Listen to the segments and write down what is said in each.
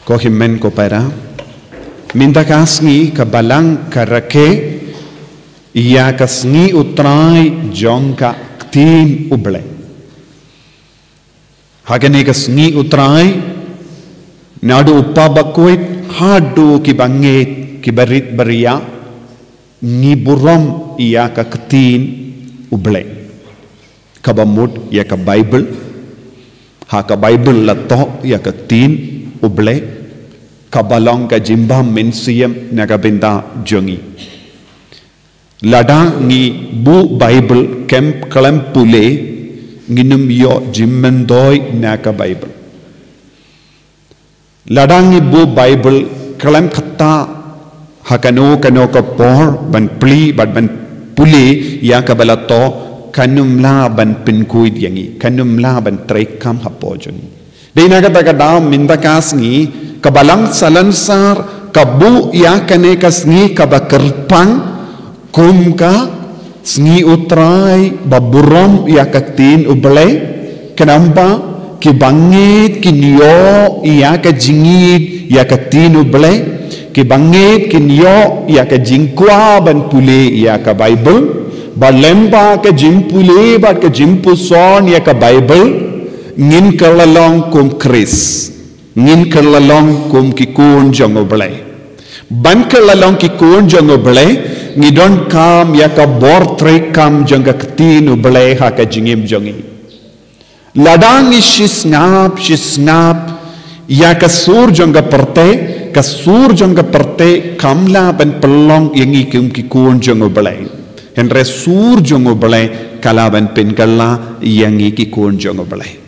Kohimen ko para minta kasngi kabalang karake iya kasngi utrai jongka tin uble hagani kasngi utrai nadu upabakuit hadu kibanget kibarit beria ni burom iya ka tin uble kabamud ya ka Bible ha ka Bible lato ya ka tin uble kabalong ka jimbam mensiem nagabinda jongi ladang ngi bu Bible kem kalam pule nginum yo jimmendoi naka Bible ladang ngi bu Bible kalam kata hakano kano ka por ban pli ban pule ya kabalato kanum la ban pinkuid yangi kanum la ban trekam hapojoni Dina kata daam minta kasngi kabalang salansar kabu ya kane kasngi kabakerpang kumka sngi utrai baburom ya katin uble kenapa kibangit kinyo ya kajingit ya katin uble kibangit kinyo ya kajingkwa ban pule ya ka Bible balemba ka jimpule bat ka jimpuson ya ka Bible ngin kerlalong kum Chris ngin kerlalong kum kikun jong oblay ban kerlalong kikun jong oblay ngidon kam ya ka bor tre kam jong ka ktin oblay ha ka jingim jongi ladang shisngap ya ka sur jong ka sur jong ka perte kamla ban pelong yangi kum kikun jong oblay henre sur jong oblay kalaban pen kala yangi kikun jong oblay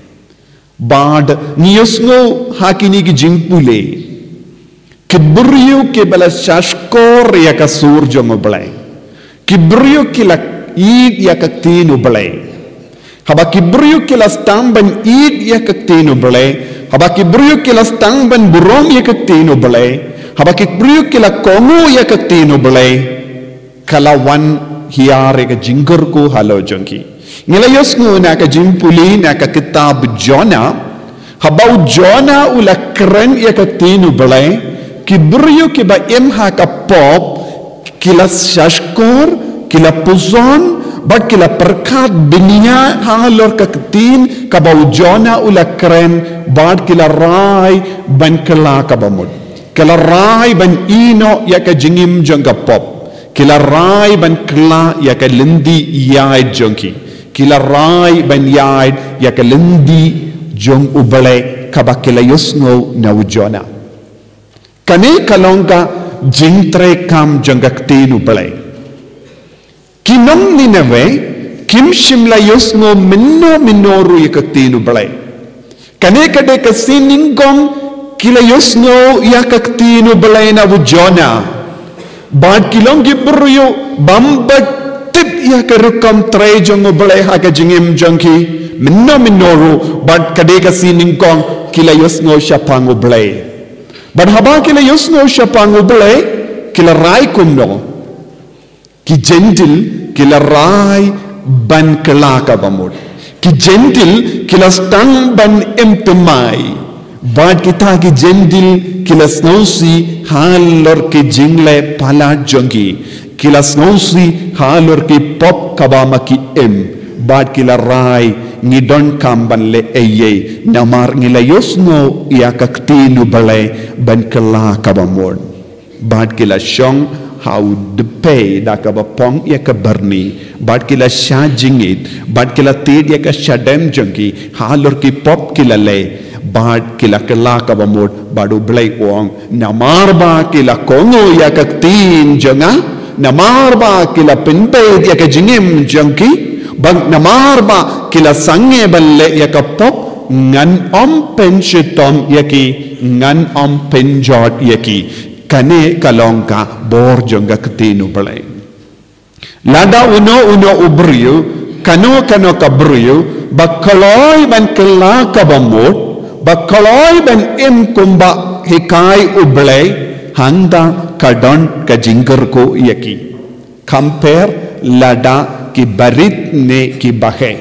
Bad niyosngo hakini ki jingpule kibriyo ke bala shashkor ya ka sur jongo blay kibriyo ke la id ya ka tinu blay haba kibriyo ke la stamban id ya ka tinu blay haba kibriyo ke la stamban burom ya ka tinu blay haba kibriyo ke la kongo ya ka tinu blay kala wan hiare ka jingger ko halo jongi Nilayos ngo na ka jimpuli na ka kitab Jonah habau Jonah ula keren ya ka tinu balay kibriyo kiba imha ka pop kila shashkor kila puzon bag kila perkat binia halor ka tin kabau Jonah ula keren bad kila rai ban kala kabamud kila rai ban ino ya ka jingim jong ka pop kila rai ban kala ya ka lindi yai jongki kila rai ban yaid ya kalendi jong ubale kabakila yosno na ujona kane kalonga jingtre kam jongaktin ubale kinong ninave kim shimla yosno minnoru yakaktin ubale kane kade kasiningong kila yosno yakaktin ubale na ujona bad kilong gibruyo bambat ya kerukam tray jong oblay haga jingim jongki minnoru bad kadeka sining kong kila yosno syapang oblay bad haba kila yosno syapang oblay kila rai kumno ki gentil kila rai ban kelaka bamud ki gentil kila stang ban empemai bad kita ki gentil kila snausi halor ki jingle pala jongki kila snausi halor ki pop kabama ki em bad kila rai ngidon kamban le eye namar ngila yosno ya kaktinu balay ban kala kabamon bad kila shong how de pay da kabapong ya kabarni bad kila shajingit bad kila tid ya ka shadem jongki halor ki pop kila le bad kila kala kabamon badu blay ong namar ba kila kongo ya kaktin jonga namarba kila pinpe ya ka jingim jongki bang namarba kila sange balle ya ka pop ngan om penshitom yaki ngan om penjot yaki kane kalongka bor jonga ketinu balai lada uno ubriyo kano kabriyo bakaloi ban kala kabamot bakaloi ban im kumba hikai ublay handa kadon ka jingger ko yaki compare lada ki barit ne ki bahe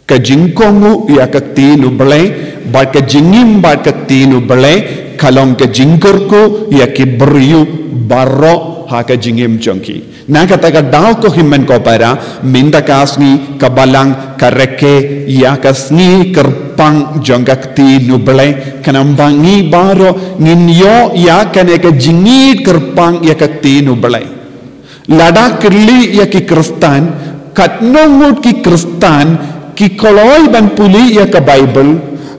ka jingkongu ya ka tinu balay ba ka jingim ba ka tinu balay kalong ke jingkurku ya kibriu barro haka jingim jongki na kata ka daw ko himmen ko para minda kasni kabalang kareke ya kasni kerpang jongakti nuble kanambangi baro ninyo ya kane ka jingit kerpang ya kakti nuble lada kirli ya ki kristan katnongut ki kristan ki koloi ban puli ya ka bible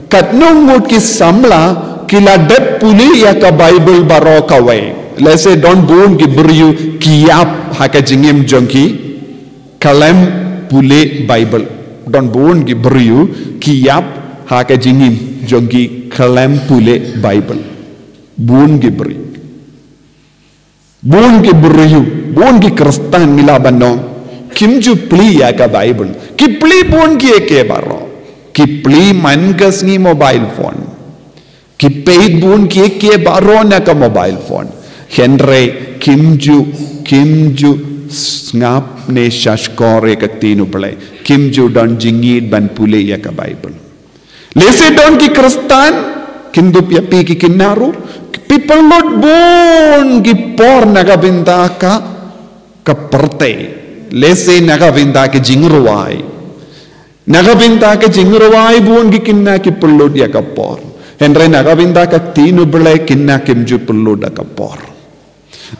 katnongut ki samla ki ladet puli ya ka bible baro kawe let's say don bun ki buriu kiap haka jingim jongki kalem puli bible don bun ki buriu kiap haka jingim jongki kalem puli bible bun ki buriu bun ki buriu bun ki kristan ngilabano kimju pli ya ka bible ki pli bun ki eke baro ki pli mangas ni mobile phone ki paid bun ki eke baro na ka mobile phone Henry Kimju ngap ne shashkore kaktinu pale Kimju don jingid ban pule ya ka Bible lese don ki kristan kindup ya pi ki kinaru people not born ki por naga binda ka kaperte lese naga binda ke jingruwai naga binda ke jingruwai bun ki kinna ki pullud ya ka por Henry naga binda ka tinu pale kinna Kimju pullud ka por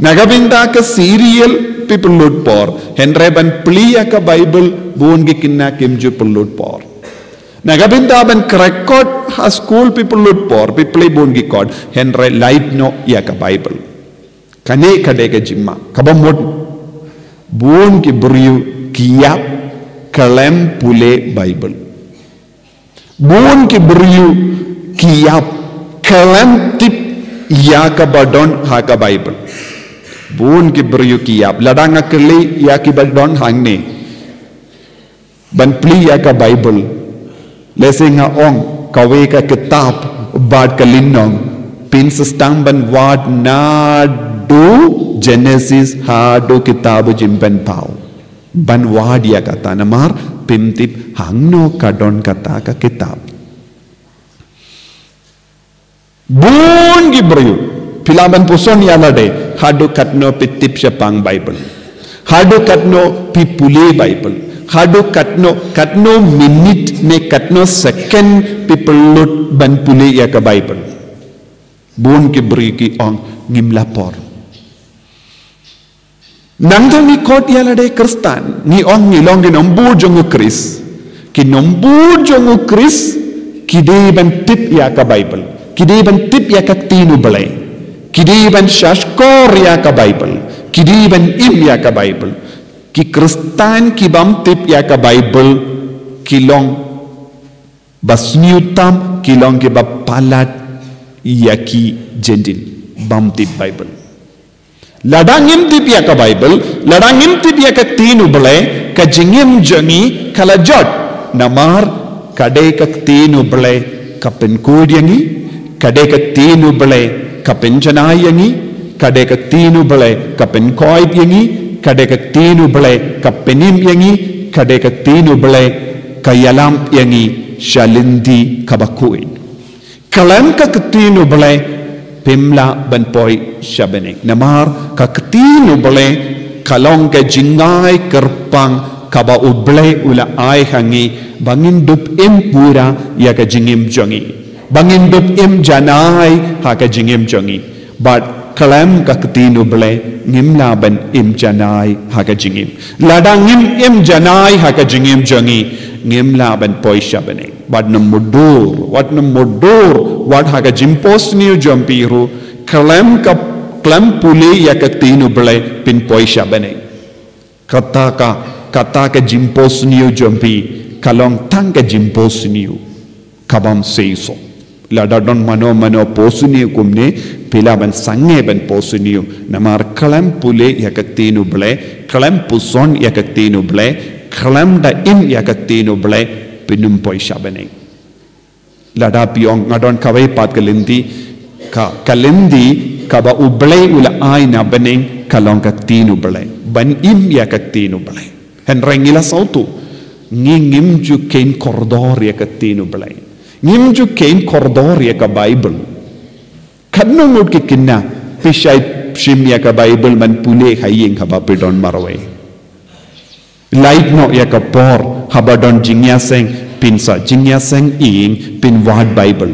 Nagabinda ka serial people load por Henry ban plia ka Bible bun gi kinna Kimju pullud por Nagabinda ban record ha school people load por people bun gi code Henry light no ya ka Bible kane kade ka jimma kabamod bun gi buriu kiya kalem pule Bible bun gi buriu kiya kalem tip ya ka badon ha ka Bible bun ki beriu kiap ladang akli ya ki badon hangne ban pli ya ka Bible lesinga ong kawe ka kitab bad kalinong pin sistang ban wad na do Genesis ha do kitab jimben pau ban wad ya kata namar pimtip hangno kadon kata ka kitab bun ki beriu Pilaban puson yalade hadu katno pitip syapang Bible hadu katno pipule Bible hadu katno minute ne katno second people lut ban pule ya ka Bible bun ki beri ki ong ngim lapor nangdo ni kot yalade kristan ni ong ni long nombu jongu kris ki nombu jongu kris kide ban tip ya ka Bible kide ban tip ya ka tinu balai Kidiban shashkor ya ka Bible Kidiban im ya ka Bible Ki kristan ki bam tip ya ka Bible Kilong basnyutam Kilong ki bapalat Ya ki jendin Bam tip Bible Ladangim tip ya ka Bible Ladangim tip ya ka tinu bale Ka jingim jangi kalajot Namar kadai ka tinu bale Ka penkud yangi Kadai ka tinu bale Kapen janai yangi, kadek tinu bale kapen koib yangi, kadek tinu bale kapenim yangi, kadek tinu bale kayalam yangi, shalindi kabakuin. Kalam ka tinu bale pimla banpoi shabene. Namar ka tinu bale kalong ka jingai kerpang kaba uble ula ai hangi bangin dup impura ya ka jingim jangi. Bangin dup im janai haka jingim jangi but kalam ka tinu bale ngim laban im janai haka jingim ladang im janai haka jingim jangi ngim laban poi shabane but namudur what haka jimpos niu jampiru kalam puli ya ka tinu bale pin poi shabane kata ka jimpos niu jampi kalong tang ka jimpos niu kabam seiso lada don mano posuniu kumne pilaban sange ban posuniu namar kalam pule yakaktinu ble kalam puson yakaktinu ble kalam da im yakaktinu ble pinum poi shabane lada piong ngadon kawai pat kalindi kaba uble ula ai na baneng kalong kaktinu ble ban im yakaktinu ble henrengila sautu ngingim ju ken kordor yakaktinu ble Ngimju kain kordor ya ka Bible Kadno ngut ki kinna pishai shim ya ka Bible man pule haying haba pidon marwe. Light no ya ka por haba don jingya seng pinsa jingya seng ing pin wad Bible.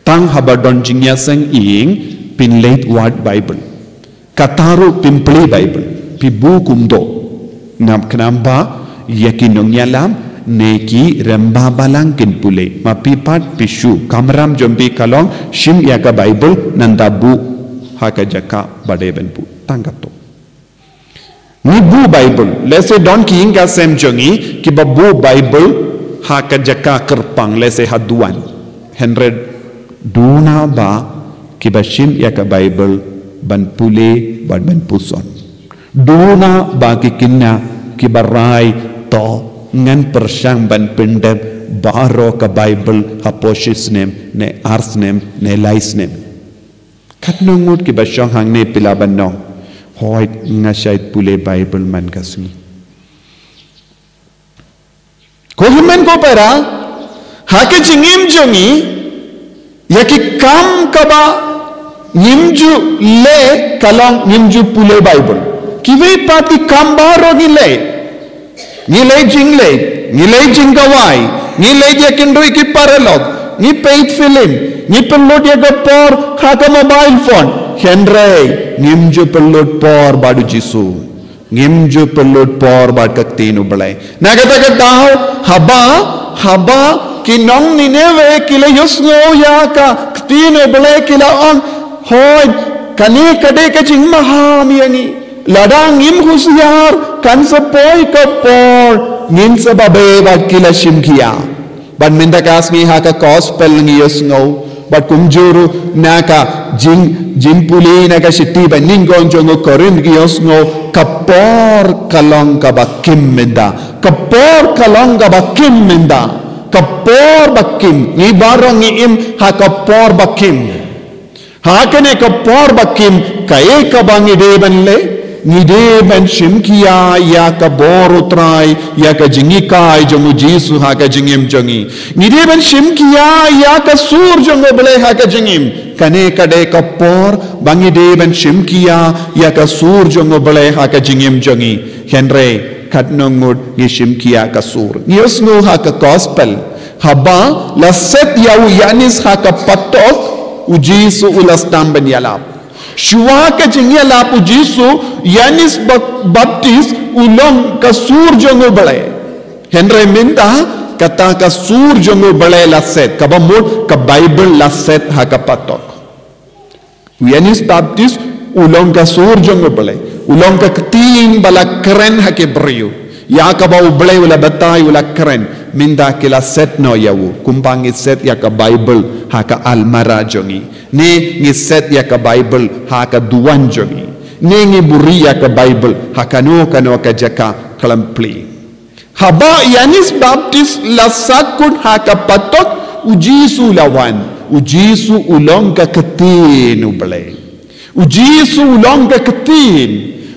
Tang haba don jingya seng ing pin late wad Bible. Kataru pin play Bible. Pi bukum do. Nam kenamba yakin nong yalam neki remba balangkin pule mapipat pishu kamram jombi kalong shim yaka Bible nanda bu haka jaka badeben pu tanggap to ni bu Bible lese don ki inga sem jongi ki bu Bible haka jaka kerpang lese haduan 100 duna ba ki ba shim yaka Bible ban pule ban puson duna ba ki kinna ki barai to ngan persang ban pendem baro ka Bible haposhis nem ne ars nem ne lais nem katnongut ki basang hang ne pilaban no hoy ngasait pule Bible man kasmi ko himen ko para hake jingim jongi yaki kam kaba nimju le kalong nimju pule Bible kiwe pati kam baro ni le nilai jing gawai nilai dia kendoi ki paralog ni paid film ni pelod dia gapor khaka mobile phone henry ngimju pelod por badu jisu ngimju pelod por bad kaktinu balai nagata gatao haba kinong ninewe kila yusngo ya ka ktinu balai kila on hoy kani kade ka jing mahamiani ladang ngim husyar kan sepoi kapor ngin sebabe bad kila shimkia ban minda kasmi haka gospel ngiyos ngo bad kumjuru naka jimpuli naka shiti ban ningon jongo korin ngiyos ngo kapor kalong kabakim minda kapor kalong kabakim minda kapor bakim ni barang ngim haka por bakim hakane kapor bakim kae kabangi deban le Nide ben shimkia ya ka borutrai ya ka jingikai jongu jisu ha ka jingim jongi nide ben shimkia ya ka sur jongu bele ha ka jingim kane kade ka por bangi de ben shimkia ya ka sur jongu bele ha ka jingim jongi henre katnongut ni shimkia ka sur niosnu ha ka gospel haba la set ya yanis ha ka patok ujisu ulastam ben yalap Shua ka jingya lapu jisu yanis baptis ulong kasur jongo bale henry minta kata kasur jongo bale laset kabamut ka Bible laset ha kapatok yanis baptis ulong kasur jongo bale ulong ka tin bala keren ha ke brio ya ka ba bale wala batai wala keren minda kila set no yawu kumpang set ya ka Bible ha ka almara jongi ne ngi set ya ka Bible ha ka duan jongi ne ngi buri ya ka Bible ha kano ka jaka klampli haba yanis baptis la sakut ha ka patok ujisu lawan ujisu ulong ka ketin ubale ujisu ulong ka ketin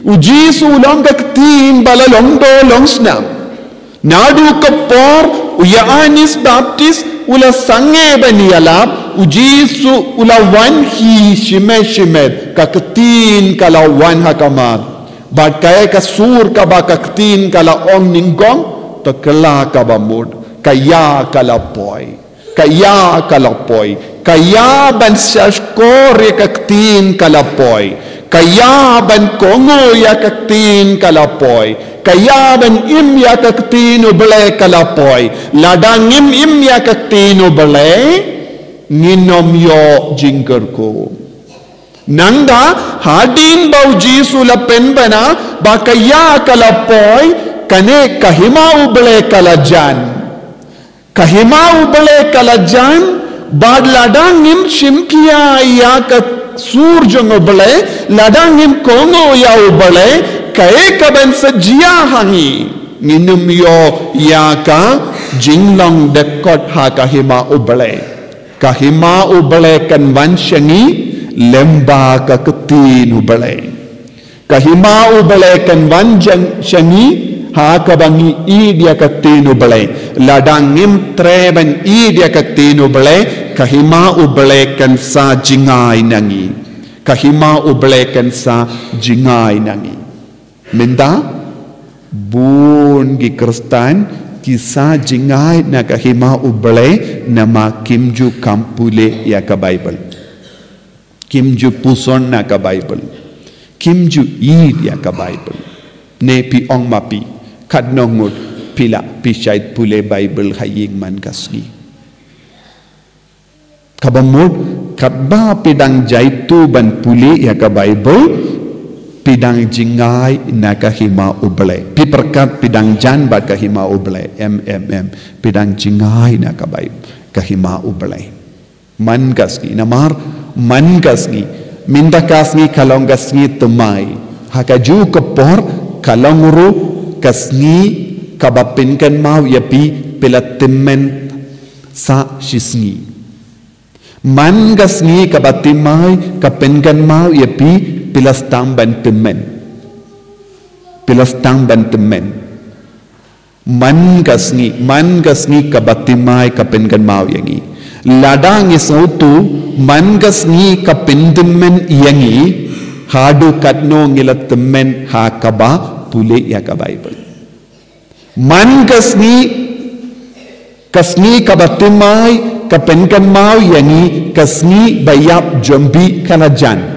ujisu ulong ka ketin bala longdo longsnam nadu ka por uyanis baptis ula sange bani alap ujisu ula wan hi shime ka ketin kala wan hakamat bad kaya ka sur ka ba ka ketin kala om ningong to kala ka ba mud kaya kala poi kaya ban shashkor ka ketin kala poi kaya ban kongo ya ka ketin kala poi kaya ban im ya ka ketin ubale kala poi ladang im ya ka ketin ubale nginom yo jingker ko nanda hadin bau jisu la penbana ba kaya kala poi kane kahima ubale kala jan bad ladang im shimkia ya ka sur jongo ubale ladang im kongo ya ubale kae kaban sajia hangi nginum yo ya ka jinglong dekot ha kahima ubale kan wanshangi lemba ka ketin ubale kahima ubale kan wanshangi ha kabangi i dia ketin ubale ladangim treben i dia ketin ubale kahima uble kan sa jingai nangi kahima uble kan sa jingai nangi minda bun gi Kristen kisah jingai na kahima uble nama kimju kampule ya ka Bible kimju puson na ka Bible kimju id ya ka Bible ne pi ong mapi kadnongut pila pisait pule Bible haying man kasgi kabamud kadba pidang jaitu ban pule ya ka Bible pidang jingai na kahima uble pi perkat pidang jan ba kahima uble pidang jingai na ka Bible kahima uble man kasgi namar man kasgi minda kasgi kalong kasgi tumai hakaju kepor kalonguru kasgi kabapinkan mau yapi pilatimmen sa shisngi man kasgi kabatimai kapinkan mau yapi pilastang bantemen man kasgi kabatimai kapinkan mau yangi ladang isautu man kasgi kapintemen yangi hadu katno ngilatemen ha kaba pule ya ka Bible man kasgi kabatimai kapinkan mau yangi kasgi bayap jombi kalajan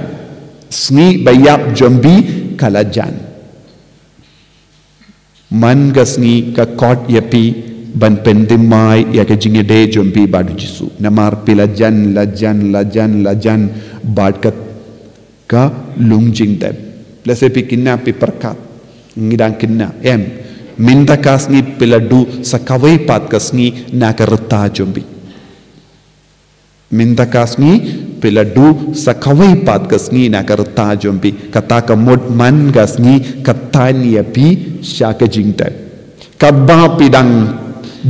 sni bayap jombi kalajan man gasni ka kot yapi ban pendimai ya ke jingede jombi badu jisu namar pilajan lajan badkat ka lungjing deb lese pikinna pi perkat ngidang kinna minta kasni piladu sakawai pat kasni na ka reta jombi minta kasni piladu sakawai pat kasni na karta jombi kata kamut man kasni katani api syaka jingtep kabba pidang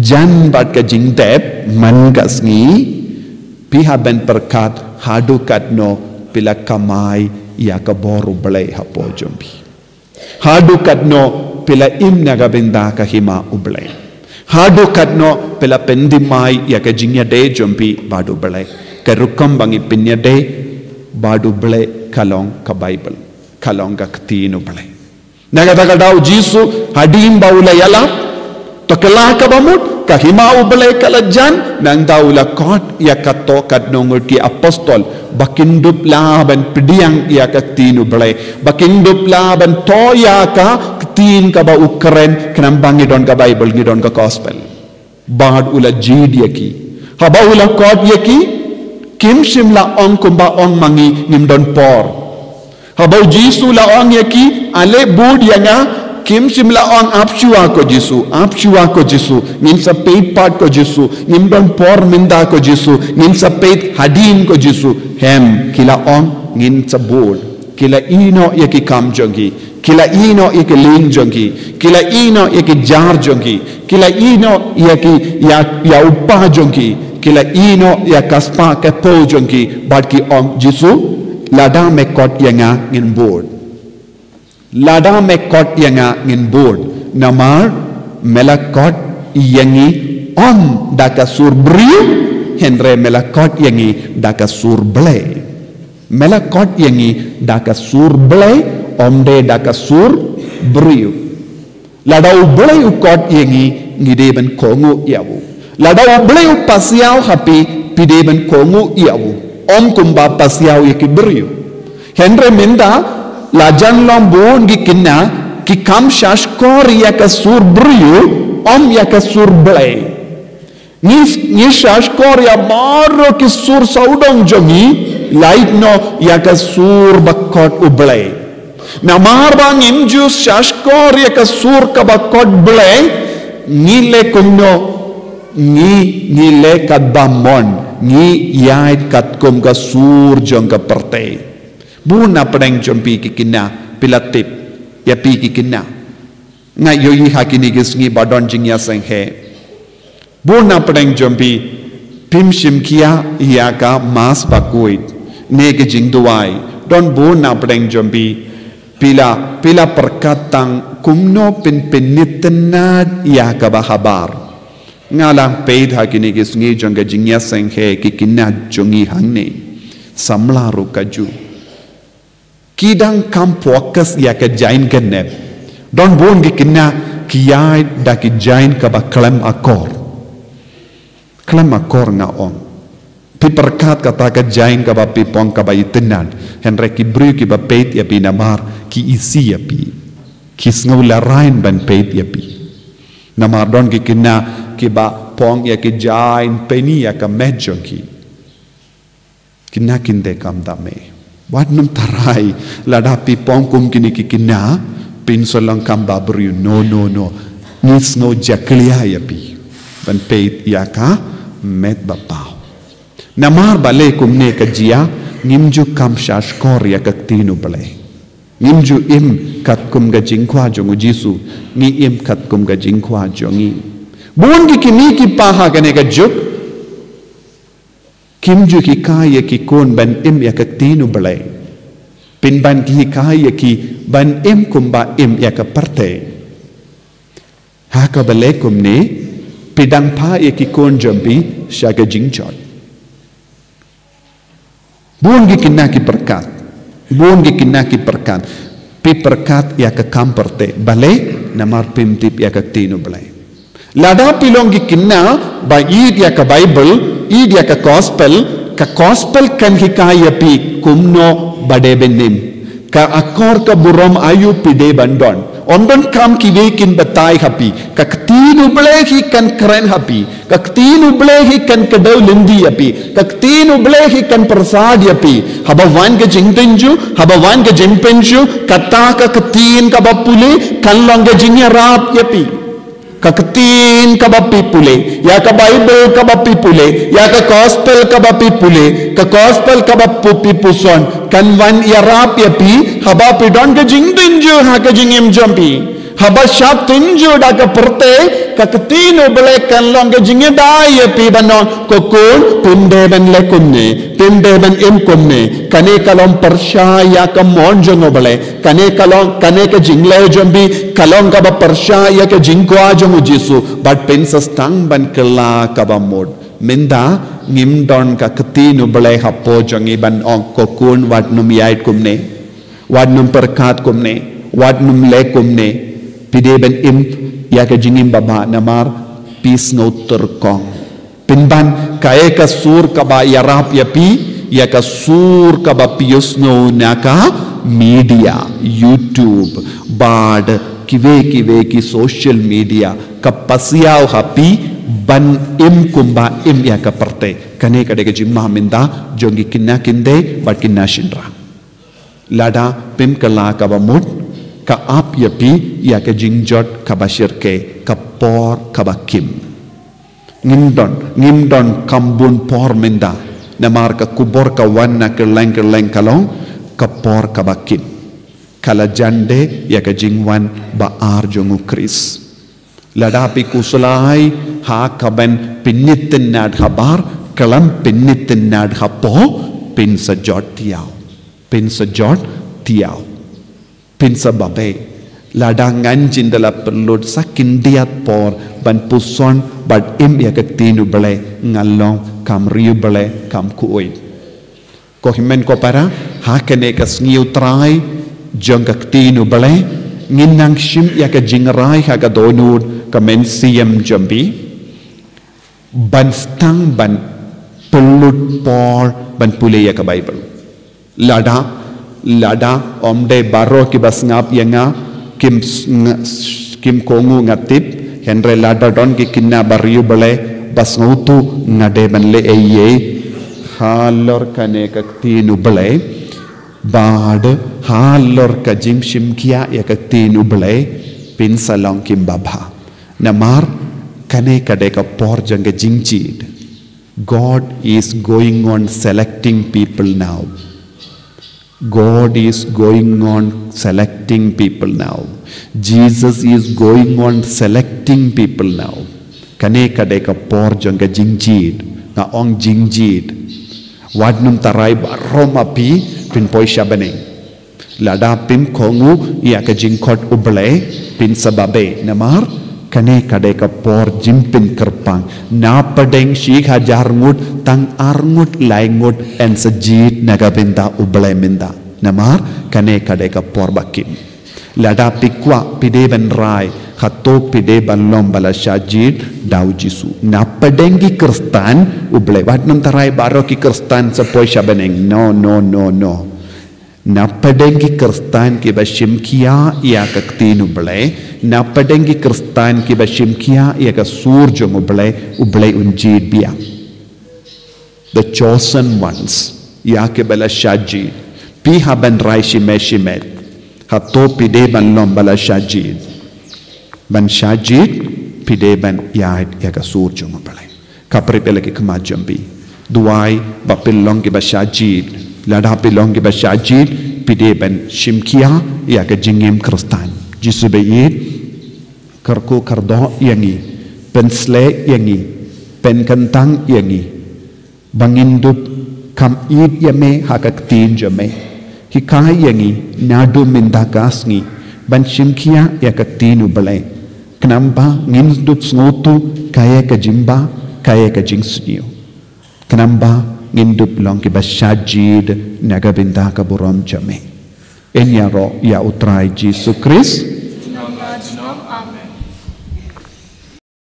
jan bat ka jingtep man kasni piha ben perkat hadu katno pila kamai ya ka boru blai hapo jombi hadu katno pila imna ga benda ka hima ublai hadu katno pila pendimai ya ka jingya de jombi badu blai kerukam bangi pinya de badu ble kalong ka Bible kalong ka ktinu ble naga daga dau jisu hadim baula yala to kala ka bamut ka himau ble kalajan nang daula kot ya kato kadnongul ki apostol bakindup laban pidiang ya ka ktinu ble bakindup laban to ya ka ktin ka ba ukren kanambangi don ka Bible ni don ka gospel bad ula jid yaki habaula kot yaki kim shimla ong kumba ong mangi nimdon por habau jisu la ong yaki ale bud yanga kim shimla ong apshua ko jisu nin sa peit pat ko jisu nimdon por minda ko jisu nin sa peit hadin ko jisu hem kila ong nin sa bud kila ino yaki kam jongi kila ino yaki ling jongi kila ino yaki jar jongi kila ino yaki ya upa jongi kila ino ya kaspa ke po jongi badki om jisu lada me kot yanga ngin board namar melakot yangi om daka sur briu henre melakot yangi daka sur ble melakot yangi daka sur ble omde daka sur briu lada u ble u kot yangi ngide ben kongu yawu lada ubleu pasiau hapi pideben kongu iawu om kumba pasiau yaki beriu henre minda lajan lombun gikinna ki kam shashkor yaka sur beriu om yaka sur blei ni shashkor ya maro ki sur saudong jongi laik no yaka sur bakot ublei namar bang inju shashkor yaka sur ka bakot blei nile kumno ni le kadbamon ni yait katkum ka sur jong ka perte buna pedeng jompi kikina pilatip ya pi kikina nga yoyi hakini gisngi badon jingya senghe buna pedeng jompi pim shimkia ya ka mas bakuit ne ke jingduai don buna pedeng jompi pila perkatang kumno pin penitenad ya ka bahabar Ngalang paid hakini kisngi jonga jingya senghe ki kinna jongi hangne samla ru kaju kidang kam focus ya ka jain ka nep don bon ki kinna kiyai da ki jain ka ba klam akor nga on pi perkat kata ka jain ka ba pi pong ka ba itinan henre ki bru ki ba paid ya pi namar ki isi ya pi kisngau la rain ban paid ya pi namar don ki kinna ki ba pong ya ki jain peni ya ka medjo ki kinna kinde kam dame wat num tarai lada pi pong kum kini ki kinna pin solang kam ba bru no nis no jaklia ya pi ban peit ya ka met ba pau namar bale kum ne ka jia ngimju kam shashkor ya ka tinu bale ngimju im kat kum ga jingkwa jongu jisu ni im kat kum ga jingkwa jongi buon ki kimi ki paha kane ka juk kimju ki kaya ki kon ban im ya ka tinu bale pin ban ki kaya ki ban im kumba im ya ka parte ha ka bale kum ne pidang pa ya ki kon jambi sha ka jingchot buon ki kinna ki perkat pi perkat ya ka kam parte bale namar pim tip ya ka tinu bale lada pilongi kinna ba id ya ka bible id ya ka gospel kan hikaya pi kumno bade benim ka akor ka burom ayu pide bandon ondon kam ki wekin batai happy ka tinu blehi kan kren happy ka tinu blehi kan kadau lindi happy ka tinu blehi kan persad happy haba wan ke jingtenju haba wan ke jingpenju kata ka tin ka bapule kan long ke jingya rap happy Kaketin kabapi pule, ya ka Bible kabapi pule, ya ka gospel kabapi pule, ka gospel kabapi puson, kan wan yarap yapi, haba pidon ke jing tinju ha ke jingim jampi, haba shat tinju da ka perte, kaketin ubele kan long ke jingye dai yapi banon kokun pinde ben lekunne, pinde ben im kunne, kane kalom persha ya ka monjo nobele, kane ka jingle jambi. Kalong kaba persya ya ke jingkwa jongu jisu but pensas tang ban kela kaba mod minda ngimdon ka ketinu bele hapo jongi ban ong kokun wat num yait kumne wat num perkat kumne wat num le kumne pide ben im ya ke jingim baba namar pis no terkong pinban kae ka sur kaba yarap ya pi ya ka sur kaba pius no naka media YouTube bad kiwe ki social media kapasiyaw happy ban im kumba im ya kaparte kane kade ke jimma minda jongi kinna kinde bat kinna shindra lada pim kala kabamut ka ap yapi ya ke jingjot kabashirke kapor kabakim ngimdon kambun por minda namar ka kubor ka wanna ke leng kalong kapor kabakim kala jande ya ka jingwan ba ar jongu kris ladapi kusulai ha kaben pinitin nad habar kalam pinitin nad hapo pin sa jot tiaw pin sa babe ladangan jindala perlu sakindiat por ban puson bad im ya ka tinu bele ngalong kam riu bele kam kuoi ko himen ko para ha kene ka sniu trai jangka tinu bale nginang shim ya ka jingrai ha ka donud ka men siam jambi ban stang ban pelut por ban pule ya ka Bible lada omde baro ki bas ngap yanga kim kongu ngatip henre lada don ki kinna bariu bale bas ngutu ngade ban le eye halor kane ka tinu bale bad halor ka jim shimkia ya ka tinu bele pin salong kim babha namar kane kade ka por janga jingjid God is going on selecting people now. God is going on selecting people now. Jesus is going on selecting people now. Kane kade ka por janga jingjid na ong jingjid wadnum tarai Roma pi pin poisha bane lada pim kongu ya ka jingkot uble pin sababe namar kane kade ka por jimpin kerpang na padeng shik hajar ngut tang arngut laingut en sajid nagabinda ubleminda namar kane kade ka por bakim lada pikwa pide ban rai khato pide ban lombala shajid dau jisu na padengi kristan uble wat nam tarai baro ki kristan sapoi shabeneng no na padengi kristan ki bashim kia ya kaktin uble na padengi kristan ki bashim kia ya ka surjo uble unjid bia the chosen ones ya ke bala shajid pi haban rai shimet hato pide ban lombala shajid ban shajid pide ban yaid ya ka surjo uble kapri pele ki kemajambi duai bapilong ki bashajid lada pilong ki bashajid pide ban shimkia ya ka jingim kristan jisu beid karku kardo yangi pensle yangi pen kentang yangi bangindup kam id yame hakak tin jame hikai yangi nadu mindagasngi ban shimkia ya ka tinu balai kenamba ngindup ngotu kaya ka jimba kaya ka jingsniyo kenamba ngindup long ki bashajid nagabinda ka buram jame enyaro ya utrai Yesus Kristus